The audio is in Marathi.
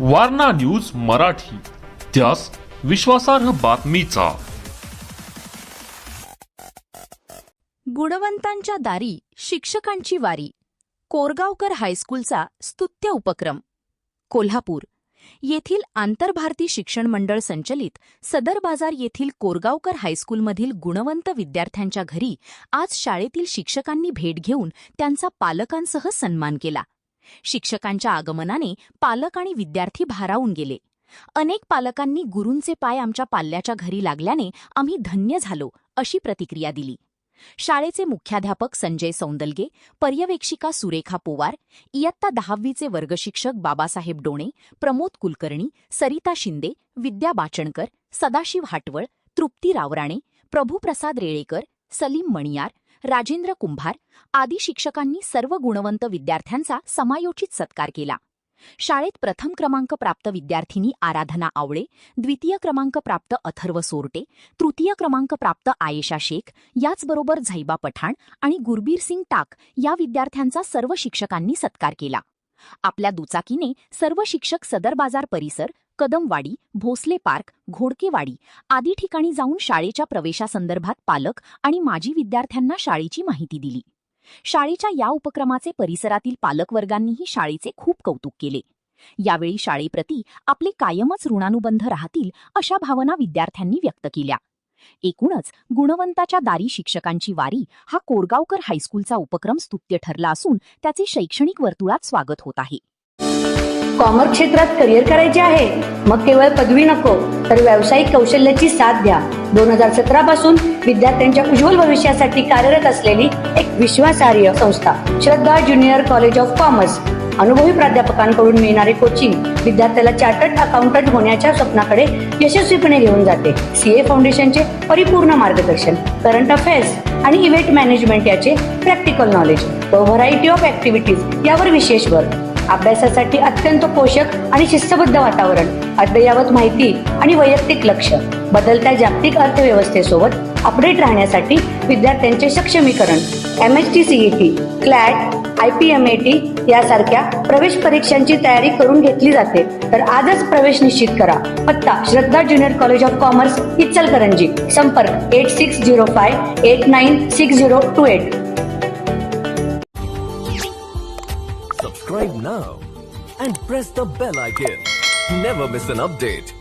वारणा न्यूज मराठी, त्यास विश्वासार्ह बातमीचा। गुणवंतांच्या दारी शिक्षकांची वारी, कोरगावकर हायस्कूलचा स्तुत्य उपक्रम। कोल्हापूर येथील आंतरभारती शिक्षण मंडळ संचलित सदर बाजार येथील कोरगावकर हायस्कूलमधील गुणवंत विद्यार्थ्यांच्या घरी आज शाळेतील शिक्षकांनी भेट घेऊन त्यांचा पालकांसह सन्मान केला। शिक्षकांच्या आगमनाने पालक आणि विद्यार्थी भारावून गेले। अनेक पालकांनी गुरूंचे पाय आमच्या पाल्याच्या घरी लागल्याने आम्ही धन्य झालो अशी प्रतिक्रिया दिली। शाळेचे मुख्याध्यापक संजय सौंदलगे, पर्यवेक्षिका सुरेखा पोवार, इयत्ता 10वीचे वर्गशिक्षक बाबासाहेब डोणे, प्रमोद कुलकर्णी, सरिता शिंदे, विद्या बाचणकर, सदाशिव हाटवळ, तृप्ती रावराणे, प्रभुप्रसाद रेळेकर, सलीम मणियार, राजेंद्र कुंभार आदी शिक्षकांनी सर्व गुणवंत विद्यार्थ्यांचा समायोचित सत्कार केला। शाळेत प्रथम क्रमांक प्राप्त विद्यार्थिनी आराधना आवळे, द्वितीय क्रमांक प्राप्त अथर्व सोरटे, तृतीय क्रमांक प्राप्त आयेशा शेख, याचबरोबर झैबा पठाण आणि गुरबीर सिंग टाक या विद्यार्थ्यांचा सर्व शिक्षकांनी सत्कार केला। आपल्या दुचाकीने सर्व शिक्षक सदर बाजार परिसर, कदमवाडी, भोसले पार्क, घोडकेवाडी आदी ठिकाणी जाऊन शाळेच्या प्रवेशासंदर्भात पालक आणि माजी विद्यार्थ्यांना शाळेची माहिती दिली। शाळेच्या या उपक्रमाचे परिसरातील पालकवर्गांनीही शाळेचे खूप कौतुक केले। यावेळी शाळेप्रती आपले कायमच ऋणानुबंध राहतील अशा भावना विद्यार्थ्यांनी व्यक्त केल्या। एकूणच गुणवंताच्या दारी शिक्षकांची वारी हा कोरगावकर हायस्कूलचा उपक्रम स्तुत्य ठरला असून त्याचे शैक्षणिक वर्तुळात स्वागत होत आहे। कॉमर्स क्षेत्रात करिअर करायचे आहे? मग केवळ पदवी नको तर व्यावसायिक कौशल्याची साथ द्या। 2017 पासून विद्यार्थ्यांच्या उज्ज्वल भविष्यासाठी कार्यरत असलेली एक विश्वासार्ह संस्था श्रद्धा ज्युनियर कॉलेज ऑफ कॉमर्स अनुभवी प्राध्यापकांकडून मिळणारे कोचिंग विद्यार्थ्याला चार्टर्ड अकाउंटंट होण्याच्या स्वप्नाकडे यशस्वीपणे घेऊन जाते। सीए फाउंडेशनचे परिपूर्ण मार्गदर्शन, करंट अफेअर्स आणि इव्हेंट मॅनेजमेंट याचे प्रॅक्टिकल नॉलेज व व्हरायटी ऑफ ऍक्टिव्हिटीज यावर विशेष भर। अभ्यासासाठी अत्यंत पोषक आणि शिस्तबद्ध वातावरण, अद्ययावत माहिती आणि वैयक्तिक लक्ष, बदलत्या जागतिक अर्थव्यवस्थेसोबत अपडेट राहण्यासाठी विद्यार्थ्यांचे सक्षमीकरण, MHT CET, CLAT, IPMAT यासारख्या प्रवेश परीक्षांची तयारी करून घेतली जाते। तर आजच प्रवेश निश्चित करा। पत्ता Shraddha junior college of commerce, Ichalkaranji. संपर्क 8605896028। Subscribe now and press the bell icon. Never miss an update.